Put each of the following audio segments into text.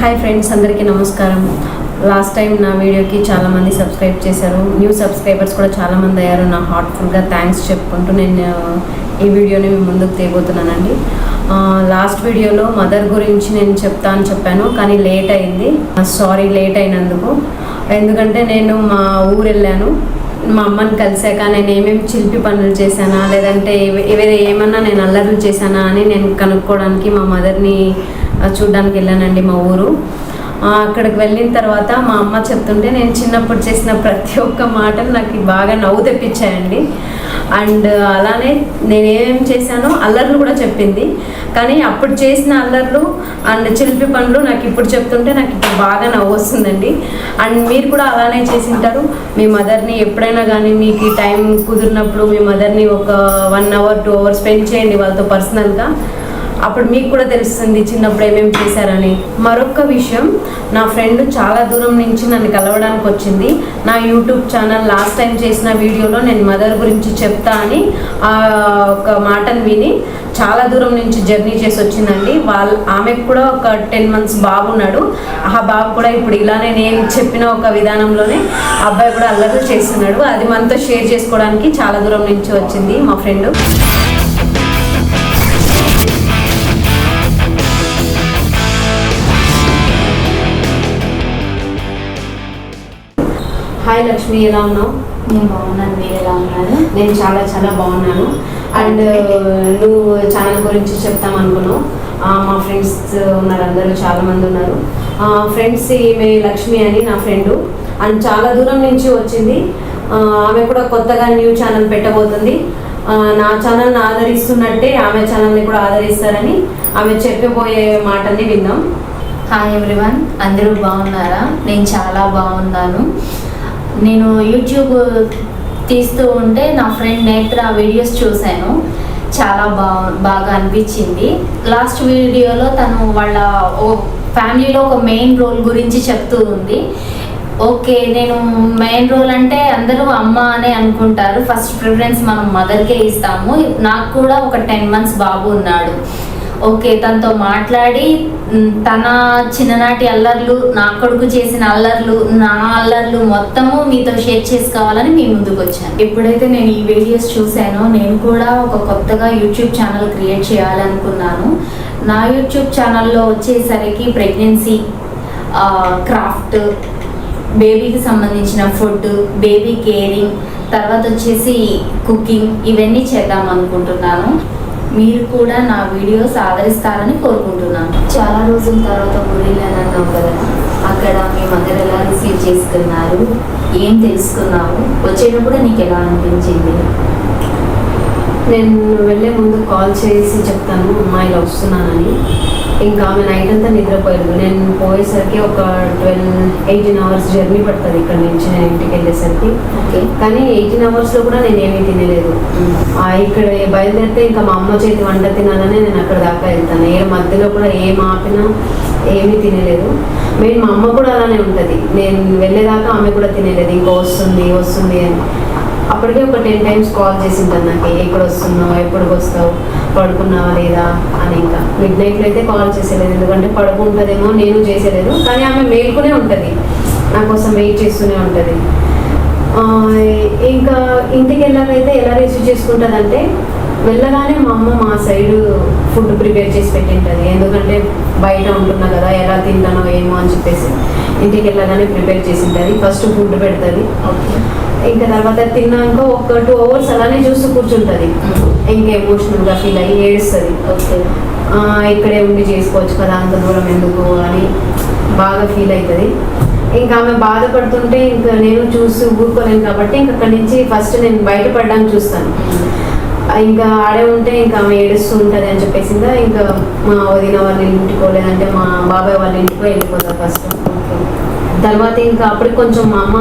Hi friends, అందరికీ నమస్కారం. Last time నా వీడియోకి చాలామంది సబ్స్క్రైబ్ చేశారు. న్యూ సబ్స్క్రైబర్స్ కూడా చాలామంది అయ్యారు. నా హార్ట్ఫుల్గా థ్యాంక్స్ చెప్పుకుంటూ నేను ఈ వీడియోని మీ ముందుకు తేబోతున్నానండి. లాస్ట్ వీడియోలో మదర్ గురించి నేను చెప్పాను, కానీ లేట్ అయింది. సారీ లేట్ అయినందుకు. ఎందుకంటే నేను మా ఊరు వెళ్ళాను. మా అమ్మని కలిసాక నేను ఏమేమి చిలిపి పనులు చేశానా, లేదంటే వేరే ఏమన్నా నేను అల్లర్లు చేశానా అని నేను కనుక్కోవడానికి మా మదర్ని చూడడానికి వెళ్ళానండి మా ఊరు. అక్కడికి వెళ్ళిన తర్వాత మా అమ్మ చెప్తుంటే నేను చిన్నప్పుడు చేసిన ప్రతి ఒక్క మాటలు నాకు బాగా నవ్వు తెప్పించాయండి. అండ్ అలానే నేను ఏమేమి చేశానో అల్లర్లు కూడా చెప్పింది. కానీ అప్పుడు చేసిన అల్లర్లు అండ్ చిలిపి పనులు నాకు ఇప్పుడు చెప్తుంటే నాకు ఇప్పుడు బాగా నవ్వు వస్తుందండి. అండ్ మీరు కూడా అలానే చేసి ఉంటారు. మీ మదర్ని ఎప్పుడైనా కానీ మీకు ఈ టైం కుదిరినప్పుడు మీ మదర్ని ఒక 1 hour 2 hours స్పెండ్ చేయండి వాళ్ళతో పర్సనల్గా. అప్పుడు మీకు కూడా తెలుస్తుంది చిన్నప్పుడు ఏమేమి చేశారని. మరొక విషయం, నా ఫ్రెండ్ చాలా దూరం నుంచి నన్ను కలవడానికి వచ్చింది. నా యూట్యూబ్ ఛానల్ లాస్ట్ టైం చేసిన వీడియోలో నేను మదర్ గురించి చెప్తా అని ఒక మాటను విని చాలా దూరం నుంచి జర్నీ చేసి వచ్చిందండి. ఆమెకు కూడా ఒక 10 months బాబు ఉన్నాడు. ఆ బాబు కూడా ఇప్పుడు ఇలానే నేను చెప్పిన ఒక విధానంలోనే అబ్బాయి కూడా అల్లర్లు చేస్తున్నాడు. అది మనతో షేర్ చేసుకోవడానికి చాలా దూరం నుంచి వచ్చింది మా ఫ్రెండ్. హాయ్ లక్ష్మి, ఎలా ఉన్నావు? నేను బాగున్నాను. మీరు ఎలా ఉన్నారు? నేను చాలా చాలా బాగున్నాను. అండ్ నువ్వు ఛానల్ గురించి చెప్తామనుకున్నావు. మా ఫ్రెండ్స్ ఉన్నారు, అందరూ చాలామంది ఉన్నారు. ఫ్రెండ్స్, ఈమె లక్ష్మి అని నా ఫ్రెండు. అండ్ చాలా దూరం నుంచి వచ్చింది. ఆమె కూడా కొత్తగా న్యూ ఛానల్ పెట్టబోతుంది. నా ఛానల్ని ఆదరిస్తున్నట్టే ఆమె ఛానల్ని కూడా ఆదరిస్తారని ఆమె చెప్పబోయే మాటల్ని విందాం. హాయ్ ఎవ్రీవన్, అందరూ బాగున్నారా? నేను చాలా బాగున్నాను. నేను యూట్యూబ్ తీస్తూ ఉంటే నా ఫ్రెండ్ నేత్ర వీడియోస్ చూశాను. చాలా బాగా అనిపించింది. లాస్ట్ వీడియోలో తను వాళ్ళ ఫ్యామిలీలో ఒక మెయిన్ రోల్ గురించి చెప్తూ ఉంది. ఓకే, నేను మెయిన్ రోల్ అంటే అందరూ అమ్మ అనే అనుకుంటారు. ఫస్ట్ ప్రిఫరెన్స్ మనం మదర్కే ఇస్తాము. నాకు కూడా ఒక 10 months బాబు ఉన్నాడు. ఓకే, తనతో మాట్లాడి తన చిన్ననాటి అల్లర్లు, నా కొడుకు చేసిన అల్లర్లు, నా అల్లర్లు మొత్తము మీతో షేర్ చేసుకోవాలని మీ ముందుకు వచ్చాను. ఎప్పుడైతే నేను ఈ వీడియోస్ చూశానో నేను కూడా ఒక కొత్తగా యూట్యూబ్ ఛానల్ క్రియేట్ చేయాలనుకున్నాను. నా యూట్యూబ్ ఛానల్లో వచ్చేసరికి ప్రెగ్నెన్సీ, క్రాఫ్ట్, బేబీకి సంబంధించిన ఫుడ్, బేబీ కేరింగ్, తర్వాత వచ్చేసి కుకింగ్, ఇవన్నీ చేద్దాం అనుకుంటున్నాను. మీరు కూడా నా వీడియోస్ ఆదరిస్తారని కోరుకుంటున్నాను. చాలా రోజుల తర్వాత ఊరిలోనన్నావు కదా, అక్కడ మీ మదర్ ఎలా రిసీవ్ చేసుకున్నారు, ఏం తెలుసుకున్నావు, వచ్చేటప్పుడు నీకు ఎలా అనిపించింది? నేను వెళ్ళే ముందు కాల్ చేసి చెప్తాను అమ్మాయిలు వస్తున్నానని. ఇంకా ఆమె నైట్ అంతా నిద్రపోయారు. నేను పోయేసరికి ఒక 18 hours జర్నీ పడుతుంది ఇక్కడ నుంచి నేను ఇంటికి వెళ్ళేసరికి. ఓకే, కానీ 18 hours కూడా నేను ఏమీ తినలేదు. ఇక్కడ బయలుదేరితే ఇంకా మా అమ్మ చేతి వంట తినాలని నేను అక్కడ దాకా వెళ్తాను. ఏ మధ్యలో కూడా ఏం ఆపినా ఏమీ తినలేదు. మెయిన్ మా అమ్మ కూడా అలానే ఉంటుంది. నేను వెళ్ళేదాకా ఆమె కూడా తినలేదు. ఇంకా వస్తుంది అని. అప్పటికే ఒక 10 times కాల్ చేసి ఉంటాను నాకు, ఎక్కడ వస్తున్నావు, ఎప్పటికి వస్తావు, పడుకున్నావా లేదా అని. ఇంకా మిడ్నైట్లో అయితే కాల్ చేసేలేదు, ఎందుకంటే పడుకుంటుందేమో నేను చేసేలేదు. కానీ ఆమె మేల్కొనే ఉంటుంది, నా కోసం వెయిట్ చేస్తూనే ఉంటుంది. ఇంకా ఇంటికి వెళ్ళాకైతే ఎలా రిసీవ్ చేసుకుంటుందంటే, వెళ్ళగానే మా అమ్మ మా సైడ్ ఫుడ్ ప్రిపేర్ చేసి పెట్టింటుంది. ఎందుకంటే బయట ఉంటున్నా కదా, ఎలా తింటానో ఏమో అని చెప్పేసి ఇంటికి వెళ్ళగానే ప్రిపేర్ చేసి ఉంటుంది. ఫస్ట్ ఫుడ్ పెడుతుంది. ఓకే, ఇంకా తర్వాత తిన్నాక ఒక 2 hours అలానే చూస్తూ కూర్చుంటుంది. ఇంకా ఎమోషనల్గా ఫీల్ అయ్యి ఏడుస్తుంది. ఓకే, ఇక్కడే ఉండి చేసుకోవచ్చు కదా, అంత దూరం ఎందుకు అని బాగా ఫీల్ అవుతుంది. ఇంకా ఆమె బాధపడుతుంటే ఇంకా నేను చూసి ఊరుకోలేను కాబట్టి ఇంకా అక్కడి నుంచి ఫస్ట్ నేను బయటపడడానికి చూస్తాను. ఇంకా ఆడే ఉంటే ఇంకా ఆమె ఏడుస్తూ ఉంటుంది అని చెప్పేసి ఇంకా మా వదిన వాళ్ళ ఇంటికో లేదంటే మా బాబాయ్ వాళ్ళ ఇంటికో వెళ్ళిపోతాను ఫస్ట్. తర్వాత ఇంకా అప్పటికి కొంచెం మా అమ్మ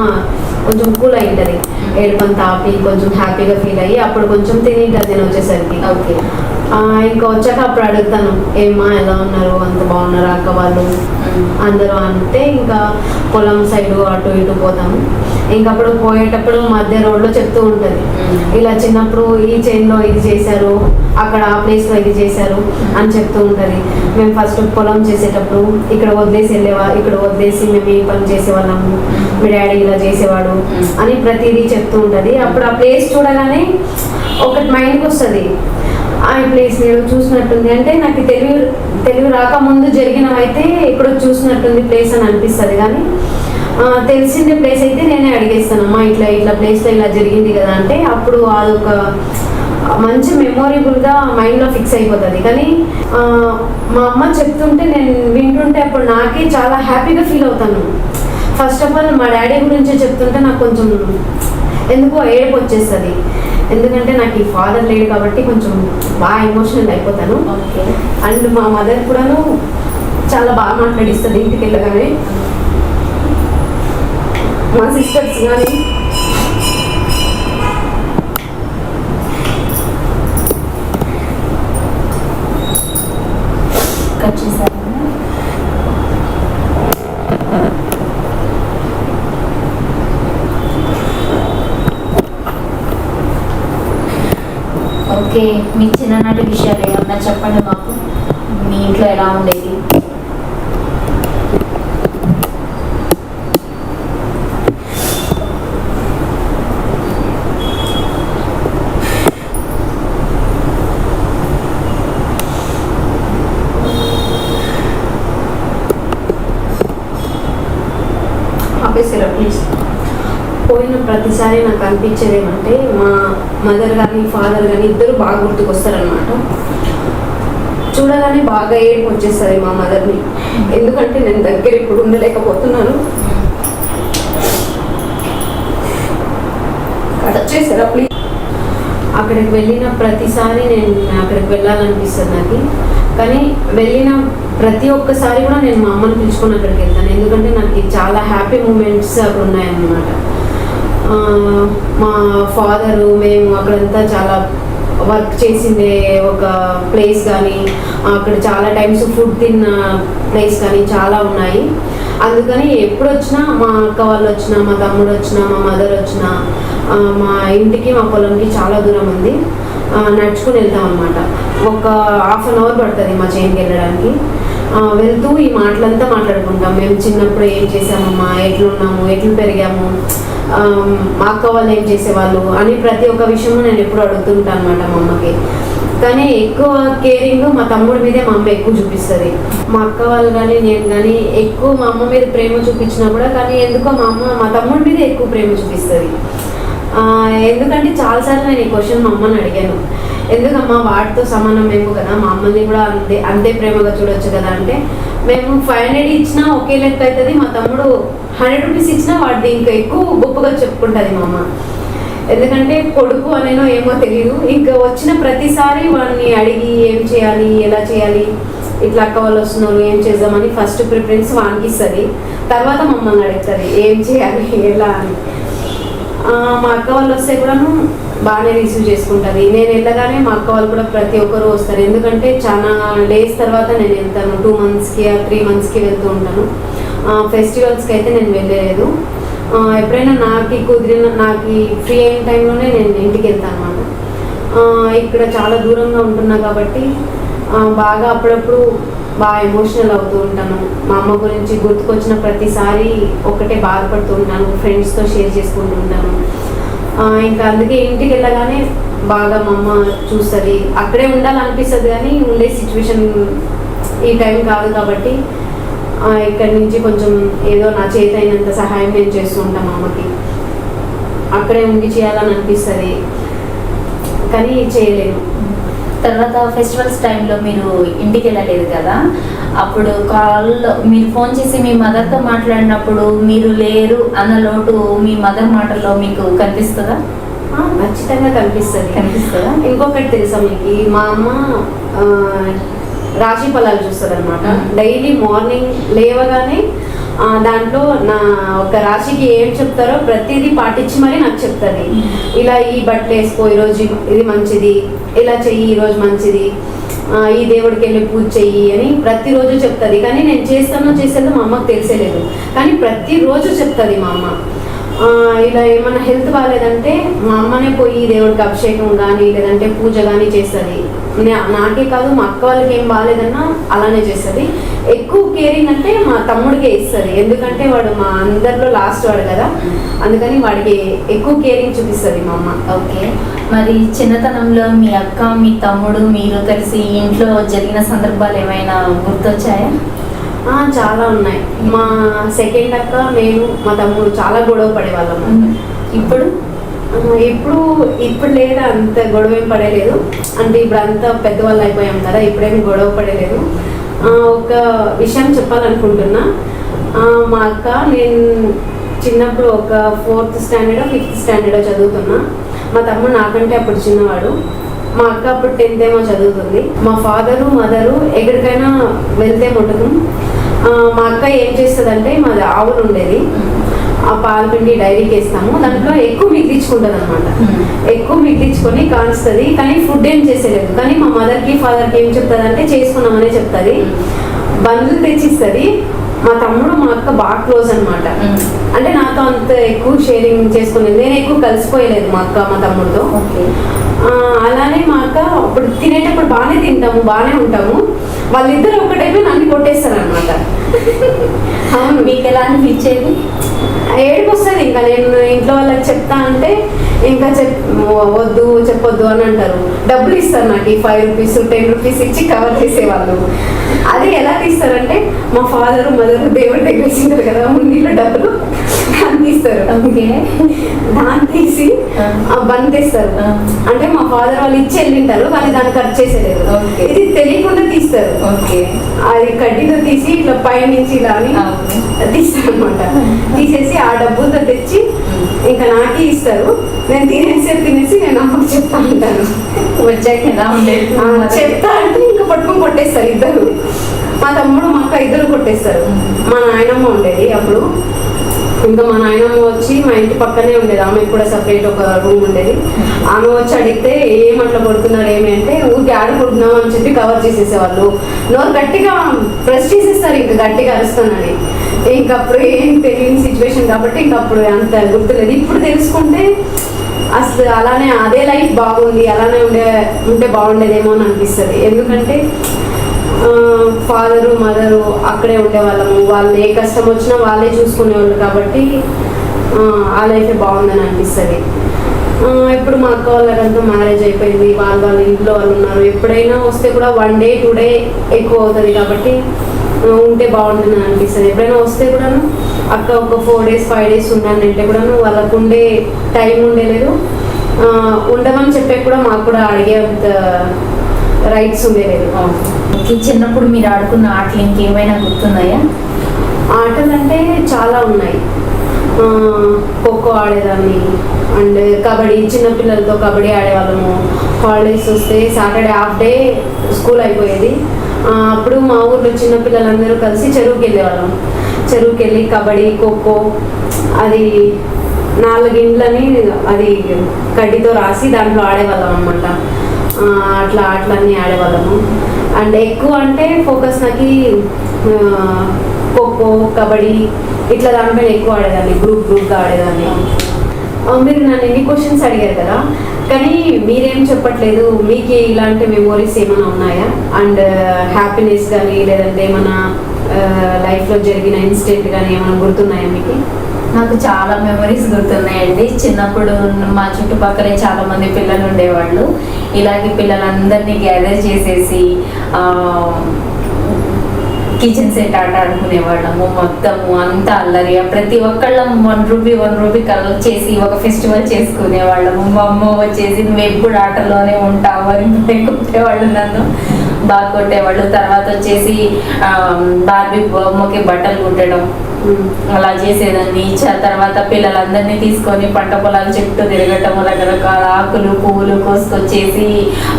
కొంచెం కూల్ అయి ఉంటుంది. ఏడుపంత ఆపి కొంచెం హ్యాపీగా ఫీల్ అయ్యి అప్పుడు కొంచెం తినింటుంది నేను వచ్చేసరికి. ఓకే, ఇంకా వచ్చాక అప్పుడు అడుగుతాను, ఏమ్మా ఎలా ఉన్నారు, అంత బాగున్నారా అక్క వాళ్ళు అందరూ అంటే ఇంకా పొలం సైడు అటు ఇటు పోతాము. ఇంకప్పుడు పోయేటప్పుడు మధ్య రోడ్లో చెప్తూ ఉంటుంది, ఇలా చిన్నప్పుడు ఈ చైన్లో ఇది చేశారు, అక్కడ ఆ ప్లేస్లో ఇది చేశారు అని చెప్తూ ఉంటుంది. మేము ఫస్ట్ పొలం చేసేటప్పుడు ఇక్కడ వదిలేసి ఇక్కడ వదిలేసి మేము ఈ పని చేసేవాళ్ళము, మీ డాడీ ఇలా చేసేవాడు అని ప్రతిదీ చెప్తూ ఉంటుంది. అప్పుడు ఆ ప్లేస్ చూడగానే ఒకటి మైండ్కి వస్తుంది, ఆ ప్లేస్ నేను చూసినట్టుంది. అంటే నాకు తెలుగు రాకముందు జరిగినవైతే ఇక్కడ చూసినట్టుంది ప్లేస్ అని అనిపిస్తుంది. కానీ తెలిసిన ప్లేస్ అయితే నేనే అడిగేస్తాను, అమ్మా ఇట్లా ప్లేస్లో ఇలా జరిగింది కదా అంటే అప్పుడు అదొక మంచి మెమొరబుల్గా మైండ్లో ఫిక్స్ అయిపోతుంది. కానీ మా అమ్మ చెప్తుంటే నేను వింటుంటే అప్పుడు నాకే చాలా హ్యాపీగా ఫీల్ అవుతాను. ఫస్ట్ ఆఫ్ ఆల్ మా డాడీ గురించి చెప్తుంటే నాకు కొంచెం ఎందుకో ఏడుపు వచ్చేస్తుంది. ఎందుకంటే నాకు ఈ ఫాదర్ లేడు కాబట్టి కొంచెం బాగా ఎమోషనల్ అయిపోతాను. అండ్ మా మదర్ కూడాను చాలా బాగా మాట్లాడిస్తుంది ఇంటికి వెళ్ళగానే. మా సిస్టర్స్ కానీ కట్ చేశారు. ఓకే, మీ చిన్ననాటి విషయాలు ఏమన్నా చెప్పండి మాకు. మీ ఇంట్లో ఎలా ఉండేది? ఆపేసారా ప్లీజ్. పోయిన ప్రతిసారి నాకు అనిపించేది ఏమంటే మా మదర్ కానీ ఫాదర్ కానీ ఇద్దరు బాగా గుర్తుకొస్తారనమాట. చూడగానే బాగా ఏడుపు వచ్చేస్తుంది మా మదర్ని. ఎందుకంటే నేను దగ్గర ఇప్పుడు ఉండలేకపోతున్నాను. కట్ చేసారా ప్లీజ్. అక్కడికి వెళ్ళిన ప్రతిసారి నేను అక్కడికి వెళ్ళాలనిపిస్తుంది నాకు. కానీ వెళ్ళిన ప్రతి ఒక్కసారి కూడా నేను మా అమ్మని పిలుచుకొని అక్కడికి వెళ్తాను. ఎందుకంటే నాకు చాలా హ్యాపీ మూమెంట్స్ అక్కడ ఉన్నాయన్నమాట. మా ఫాదరు మేము అక్కడంతా చాలా వర్క్ చేసిందే ఒక ప్లేస్ కానీ అక్కడ చాలా టైమ్స్ ఫుడ్ తిన్న ప్లేస్ కానీ చాలా ఉన్నాయి. అందుకని ఎప్పుడు వచ్చినా మా అక్క వాళ్ళు వచ్చినా, మా తమ్ముడు వచ్చినా, మా మదర్ వచ్చినా మా ఇంటికి మా పొలంకి చాలా దూరం ఉంది, నడుచుకుని వెళ్తాం అనమాట. ఒక ½ అన్ అవర్ పడుతుంది మా చేనుకి వెళ్ళడానికి. వెళ్తూ ఈ మాటలంతా మాట్లాడుకుంటాం. మేము చిన్నప్పుడు ఏం చేసామమ్మా, ఎట్లున్నాము, ఎట్లు పెరిగాము, మా అక్క వాళ్ళు ఏం చేసేవాళ్ళు అని ప్రతి ఒక్క విషయము నేను ఎప్పుడు అడుగుతుంటాను అనమాట మా అమ్మకి. కానీ ఎక్కువ కేరింగ్ మా తమ్ముడి మీదే మా అమ్మ ఎక్కువ చూపిస్తుంది. మా అక్క వాళ్ళు కానీ నేను కానీ ఎక్కువ మా అమ్మ మీద ప్రేమ చూపించినా కూడా కానీ ఎందుకో మా తమ్ముడి మీద ఎక్కువ ప్రేమ చూపిస్తుంది. ఎందుకంటే చాలాసార్లు నేను ఈ క్వశ్చన్ మా అమ్మని అడిగాను, ఎందుకమ్మా వాటితో సమానం మేము కదా, మా అమ్మని కూడా అంతే ప్రేమగా చూడొచ్చు కదా అంటే, మేము 500 ఇచ్చినా ఒకే లెక్క అవుతుంది, మా తమ్ముడు 100 రూపీస్ ఇచ్చినా వాడు ఇంకా ఎక్కువ గొప్పగా చెప్పుకుంటుంది మా అమ్మ. ఎందుకంటే కొడుకు అనేనో ఏమో తెలియదు, ఇంకా వచ్చిన ప్రతిసారి వాడిని అడిగి ఏం చేయాలి, ఎలా చేయాలి, ఇట్లా అక్క వాళ్ళు వస్తున్నారు ఏం చేద్దామని ఫస్ట్ ప్రిఫరెన్స్ వానికి ఇస్తుంది. తర్వాత మమ్మల్ని అడుగుతుంది ఏం చేయాలి ఎలా అని. మా అక్క వాళ్ళు వస్తే కూడాను బాగానే రిసీవ్ చేసుకుంటుంది. నేను వెళ్ళగానే మా అక్క వాళ్ళు కూడా ప్రతి ఒక్కరు వస్తారు. ఎందుకంటే చాలా డేస్ తర్వాత నేను వెళ్తాను, 2 మంత్స్కి 3 మంత్స్కి వెళ్తూ ఉంటాను. ఫెస్టివల్స్కి అయితే నేను వెళ్ళలేదు. ఎప్పుడైనా నాకు ఫ్రీ అయిన టైంలోనే నేను ఇంటికి వెళ్తాను అన్నమాట. ఇక్కడ చాలా దూరంగా ఉంటున్నా కాబట్టి బాగా అప్పుడప్పుడు బాగా ఎమోషనల్ అవుతూ ఉంటాను. మా అమ్మ గురించి గుర్తుకొచ్చిన ప్రతిసారి ఒకటే బాధపడుతూ ఉంటాను, ఫ్రెండ్స్తో షేర్ చేసుకుంటూ ఉంటాను. ఇంకా అందుకే ఇంటికి వెళ్ళగానే బాగా మా అమ్మ చూస్తుంది. అక్కడే ఉండాలనిపిస్తుంది కానీ ఉండే సిచ్యువేషన్ ఈ టైం కాదు కాబట్టి ఇక్కడి నుంచి కొంచెం ఏదో నా చేతి అయినంత సహాయం నేను చేస్తూ ఉంటాను మా అమ్మకి. అక్కడే ఉండి చేయాలని అనిపిస్తుంది కానీ చేయలేను. తర్వాత ఫెస్టివల్స్ టైంలో మీరు ఇంటికి వెళ్ళలేదు కదా, అప్పుడు కాల్లో మీరు ఫోన్ చేసి మీ మదర్తో మాట్లాడినప్పుడు మీరు లేరు అన్న లోటు మీ మదర్ మాటల్లో మీకు కనిపిస్తుందా? ఖచ్చితంగా కనిపిస్తుందా? ఇంకొకటి ఇంకొకటి తెలుసా మీకు, మా అమ్మ రాశి ఫలాలు చూస్తుంది అనమాట. డైలీ మార్నింగ్ లేవగానే దాంట్లో నా ఒక రాశికి ఏం చెప్తారో ప్రతిదీ పాటించి మరి నాకు చెప్తుంది. ఇలా ఈ బట్టలు వేసుకో, ఈరోజు ఇది మంచిది, ఇలా చెయ్యి, ఈరోజు మంచిది, ఈ దేవుడికి వెళ్ళి పూజ చెయ్యి అని ప్రతిరోజు చెప్తుంది. కానీ నేను చేసేదో మా అమ్మకు తెలిసేలేదు, కానీ ప్రతిరోజు చెప్తుంది మా అమ్మ. ఇలా ఏమన్నా హెల్త్ బాగాలేదంటే మా అమ్మనే పోయి దేవుడికి అభిషేకం కానీ లేదంటే పూజ కానీ చేస్తుంది. నాకే కాదు, మా అక్క వాళ్ళకి ఏం బాగాలేదన్నా అలానే చేస్తుంది. ఎక్కువ కేరింగ్ అంటే మా తమ్ముడికే ఇస్తుంది, ఎందుకంటే వాడు మా అందరిలో లాస్ట్ వాడు కదా, అందుకని వాడికి ఎక్కువ కేరింగ్ చూపిస్తుంది మా అమ్మ. ఓకే, మరి చిన్నతనంలో మీ అక్క, మీ తమ్ముడు, మీరు కలిసి ఇంట్లో జరిగిన సందర్భాలు ఏమైనా గుర్తొచ్చాయా? చాలా ఉన్నాయి. మా సెకండ్ అక్క, నేను, మా తమ్ముడు చాలా గొడవ పడేవాళ్ళము. ఇప్పుడు లేదా అంత గొడవ ఏం పడలేదు, అంటే ఇప్పుడు అంతా పెద్దవాళ్ళు అయిపోయాం కదా, ఇప్పుడేమి గొడవ పడలేదు. ఒక విషయం చెప్పాలనుకుంటున్నా. మా అక్క, నేను చిన్నప్పుడు ఒక 4th స్టాండర్డో 5th స్టాండర్డో చదువుతున్నా. మా తమ్ముడు నాకంటే అప్పుడు చిన్నవాడు. మా అక్క అప్పుడు 10th ఏమో చదువుతుంది. మా ఫాదరు మదరు ఎక్కడికైనా వెళ్తే మటుకు మా అక్క ఏం చేస్తుందంటే, మాది ఆవులు ఉండేది, ఆ పాలు పిండి డైరీకి వేస్తాము, దాంట్లో ఎక్కువ మిగిలించుకుంటుంది అనమాట. ఎక్కువ మిగిలించుకొని కాల్స్తుంది, కానీ ఫుడ్ ఏం చేసేలేదు. కానీ మా మదర్కి ఫాదర్కి ఏం చెప్తుంది అంటే చేసుకున్నామనే చెప్తుంది. బండ్లు తెచ్చిస్తుంది. మా తమ్ముడు మా అక్క బాగా క్లోజ్ అనమాట. అంటే నాతో అంత ఎక్కువ షేరింగ్ చేసుకునేది, నేను ఎక్కువ కలిసిపోయలేదు మా అక్క మా తమ్ముడితో. అలానే మా అక్క అప్పుడు తినేటప్పుడు బాగానే తింటాము, బాగానే ఉంటాము, వాళ్ళిద్దరు ఒకటైపోయి నన్ను కొట్టేస్తారు అనమాట. అవును, మీకు ఎలా అనిపించేది? ఏడుపు వస్తుంది. ఇంకా నేను ఇంట్లో వాళ్ళకి చెప్తా అంటే ఇంకా చెప్పొద్దు అని అంటారు. డబ్బులు ఇస్తారు నాకు, 5 రూపీస్ 10 రూపీస్ ఇచ్చి కవర్ చేసేవాళ్ళు. అది ఎలా తీస్తారంటే, మా ఫాదర్ మదర్ దేవుడి దగ్గర ఇచ్చింటారు కదా ఉండిలో డబ్బులు, దాన్ని తీస్తారు. ఓకే, దాన్ని తీసి బంద్ తీస్తారు. అంటే మా ఫాదర్ వాళ్ళు ఇచ్చి వెళ్ళింటారు, కానీ దాన్ని ఖర్చు చేసేలేదు. ఇది తెలియకుండా తీస్తారు. ఓకే, అది కడ్డీతో తీసి ఇట్లా పైనుంచి ఇలా అని తీస్తారు అనమాట. తీసేసి ఆ డబ్బులతో తెచ్చి ఇంకా నాకే ఇస్తారు. నేను తినేసి నేను అమ్మకి చెప్తా ఉంటాను. వచ్చాక ఎలా ఉండేది? చెప్తా అంటే ఇంకా పట్టుకొని కొట్టేస్తారు ఇద్దరు. మా తమ్ముడు మా అక్క ఇద్దరు కొట్టేస్తారు. మా నాయనమ్మ ఉండేది అప్పుడు. ఇంకా మా నాయనమ్మ వచ్చి మా ఇంటి పక్కనే ఉండేది, ఆమె కూడా సపరేట్ ఒక రూమ్ ఉండేది. ఆమె వచ్చి అడిగితే ఏమట్లా కొడుతున్నారు ఏమి అంటే, ఊరికి ఆడుకుంటున్నాం అని చెప్పి కవర్ చేసేసేవాళ్ళు. నోరు గట్టిగా ప్రెస్ చేసేస్తారు, ఇంకా గట్టిగా అరుస్తానని. ఇంకప్పుడు ఏం తెలియని సిచ్యువేషన్ కాబట్టి ఇంకప్పుడు అంత గుర్తులేదు. ఇప్పుడు తెలుసుకుంటే అసలు అలానే అదే లైఫ్ బాగుంది, అలానే ఉంటే బాగుండేదేమో అని అనిపిస్తుంది. ఎందుకంటే ఫాదరు మదరు అక్కడే ఉండేవాళ్ళము, వాళ్ళు ఏ కష్టం వచ్చినా వాళ్ళే చూసుకునేవాళ్ళు కాబట్టి ఆ లైఫే బాగుందని అనిపిస్తుంది. ఇప్పుడు మా అక్క వాళ్ళకంతా మ్యారేజ్ అయిపోయింది, వాళ్ళ ఇంట్లో వాళ్ళు ఉన్నారు. ఎప్పుడైనా వస్తే కూడా 1 day 2 day ఎక్కువ అవుతుంది కాబట్టి ఉంటే బాగుంటుందని అనిపిస్తుంది. ఎప్పుడైనా వస్తే కూడాను అక్క ఒక 4 days 5 days ఉన్నానంటే కూడాను వాళ్ళకు ఉండే టైం ఉండేలేదు. ఉండమని చెప్పే కూడా మాకు కూడా అడిగే అంత రైట్స్ ఉండేలేదు. చిన్నప్పుడు మీరు ఆడుకున్న ఆటలు ఇంకేమైనా గుర్తున్నాయా? ఆటలు అంటే చాలా ఉన్నాయి. ఖోఖో ఆడేదాన్ని, అండ్ కబడ్డీ, చిన్నపిల్లలతో కబడ్డీ ఆడేవాళ్ళము. హాలిడేస్ వస్తే సాటర్డే హాఫ్ డే స్కూల్ అయిపోయేది. అప్పుడు మా ఊర్లో చిన్నపిల్లలందరూ కలిసి చెరువుకి వెళ్ళేవాళ్ళం. చెరువుకి వెళ్ళి కబడ్డీ, ఖోఖో, అది 4 ఇండ్లని అది కడ్డీతో రాసి దాంట్లో ఆడేవాళ్ళం అనమాట. అట్లా ఆటలన్నీ ఆడేవాళ్ళము. అండ్ ఎక్కువ అంటే ఫోకస్ నాకు ఖోఖో, కబడ్డీ ఇట్లా దానిపైన ఎక్కువ ఆడేదాన్ని, గ్రూప్గా ఆడేదాన్ని. మీరు నన్ను ఎన్ని క్వశ్చన్స్ అడిగారు కదా, కానీ మీరేం చెప్పట్లేదు. మీకు ఇలాంటి మెమోరీస్ ఏమైనా ఉన్నాయా? అండ్ హ్యాపీనెస్ కానీ లేదంటే ఏమైనా లైఫ్లో జరిగిన ఇన్సిడెంట్ కానీ ఏమైనా గుర్తున్నాయా మీకు? నాకు చాలా మెమరీస్ గుర్తున్నాయండి. చిన్నప్పుడు మా చుట్టుపక్కలే చాలా మంది పిల్లలు ఉండేవాళ్ళు. ఇలాగే పిల్లలందరినీ గ్యాదర్ చేసేసి కిచెన్ సెట్ ఆట ఆడుకునేవాళ్ళము. మొత్తము అంతా అల్లరిగా ప్రతి ఒక్కళ్ళం 1 రూపీ కలెక్ట్ చేసి ఒక ఫెస్టివల్ చేసుకునేవాళ్ళము. మా అమ్మ వచ్చేసి నువ్వు ఎప్పుడు ఆటలోనే ఉంటావు అని కొట్టేవాళ్ళు నన్ను. బాగా కొట్టేవాళ్ళు. తర్వాత వచ్చేసి బార్బీ బొమ్మకి బట్టలు కుట్టడం అలా చేసేదాన్ని. తర్వాత పిల్లలందరినీ తీసుకొని పంట పొలాల చుట్టూ తిరగటం, రకరకాల ఆకులు పువ్వులు కోసుకొచ్చేసి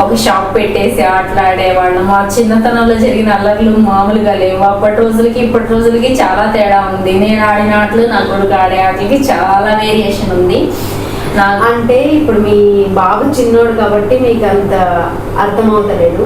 ఒక షాప్ పెట్టేసి ఆటలాడేవాళ్ళం. మా చిన్నతనంలో జరిగిన అల్లర్లు మామూలుగా లేవు. అప్పటి రోజులకి ఇప్పటి రోజులకి చాలా తేడా ఉంది. నేను ఆడిన ఆటలు నా కొడుకు ఆడే ఆటలకి చాలా వేరియేషన్ ఉంది. అంటే ఇప్పుడు మీ బాబు చిన్నోడు కాబట్టి మీకు అంత అర్థమవుతలేదు,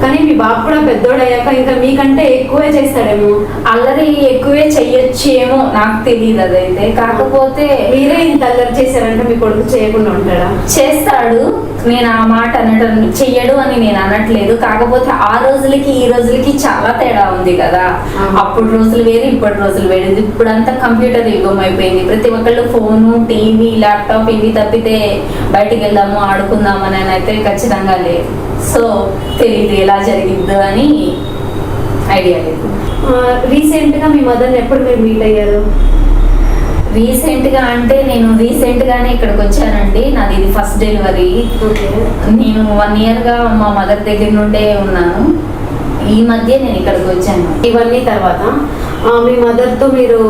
కానీ మీ బాబు కూడా పెద్దోడు అయ్యాక ఇంకా మీకంటే ఎక్కువే చేస్తాడేమో. అల్లరి ఎక్కువే చెయ్యొచ్చేమో, నాకు తెలియదు అదైతే. కాకపోతే మీరే ఇంత అల్లరి చేశారంటే మీ కొడుకు చేయకుండా ఉంటాడా? చేస్తాడు. నేను ఆ మాట అనటం చెయ్యడు అని నేను అనట్లేదు. కాకపోతే ఆ రోజులకి ఈ రోజులకి చాలా తేడా ఉంది కదా. అప్పుడు రోజులు వేరు, ఇప్పటి రోజులు వేరు. ఇప్పుడంతా కంప్యూటర్ యుగం అయిపోయింది. ప్రతి ఒక్కళ్ళు ఫోను, టీవీ, ల్యాప్టాప్ ఇవి తప్పితే బయటికి వెళ్దాము ఆడుకుందాము అని అయితే ఖచ్చితంగా లేదు. సో తెలియదు ఎలా జరిగిద్దు అని ఐడియా లేదు. రీసెంట్గా మీ మదర్ని ఎప్పుడు మీరు మీట్ అయ్యారు? రీసెంట్గా అంటే నేను రీసెంట్గానే ఇక్కడికి వచ్చానండి. నాది ఇది ఫస్ట్ డెలివరీ. నేను 1 yearగా మా మదర్ దగ్గర నుండే ఉన్నాను. ఈ మధ్య నేను ఇక్కడికి వచ్చాను. ఇవన్నీ తర్వాత మీ మదర్తో మీరు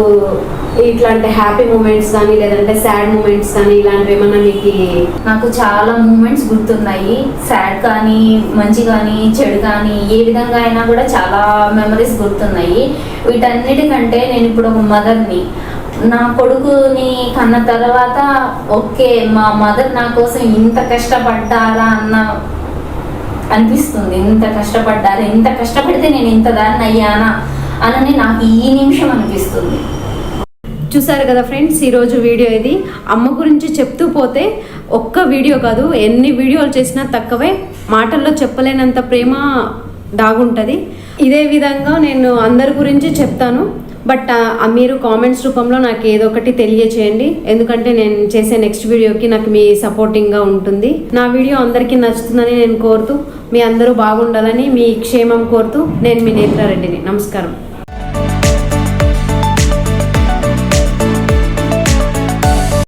ఇట్లాంటి హ్యాపీ మూమెంట్స్ కానీ లేదంటే సాడ్ మూమెంట్స్ కానీ ఇలాంటివి ఏమన్నా మీకు? నాకు చాలా మూమెంట్స్ గుర్తున్నాయి. సాడ్ కానీ మంచి కానీ చెడు కానీ ఏ విధంగా అయినా కూడా చాలా మెమరీస్ గుర్తున్నాయి. వీటన్నిటికంటే నేను ఇప్పుడు ఒక మదర్ని, నా కొడుకుని కన్న తర్వాత ఓకే మా మదర్ నా కోసం ఇంత కష్టపడ్డారా అన్న అనిపిస్తుంది. ఇంత కష్టపడ్డారా, ఇంత కష్టపడితే నేను ఇంత దాన్ని అయ్యానా అని నాకు ఈ నిమిషం అనిపిస్తుంది. చూసారు కదా ఫ్రెండ్స్, ఈరోజు వీడియో ఇది. అమ్మ గురించి చెప్తూ పోతే ఒక్క వీడియో కాదు, ఎన్ని వీడియోలు చేసినా తక్కువే. మాటల్లో చెప్పలేనంత ప్రేమ దాగుంటుంది. ఇదే విధంగా నేను అందరి గురించి చెప్తాను. బట్ మీరు కామెంట్స్ రూపంలో నాకు ఏదో ఒకటి తెలియచేయండి. ఎందుకంటే నేను చేసే నెక్స్ట్ వీడియోకి నాకు మీ సపోర్టింగ్గా ఉంటుంది. నా వీడియో అందరికీ నచ్చుతుందని నేను కోరుతూ, మీ అందరూ బాగుండాలని, మీ క్షేమం కోరుతూ నేను మీ నేత్రారెడ్డిని. నమస్కారం.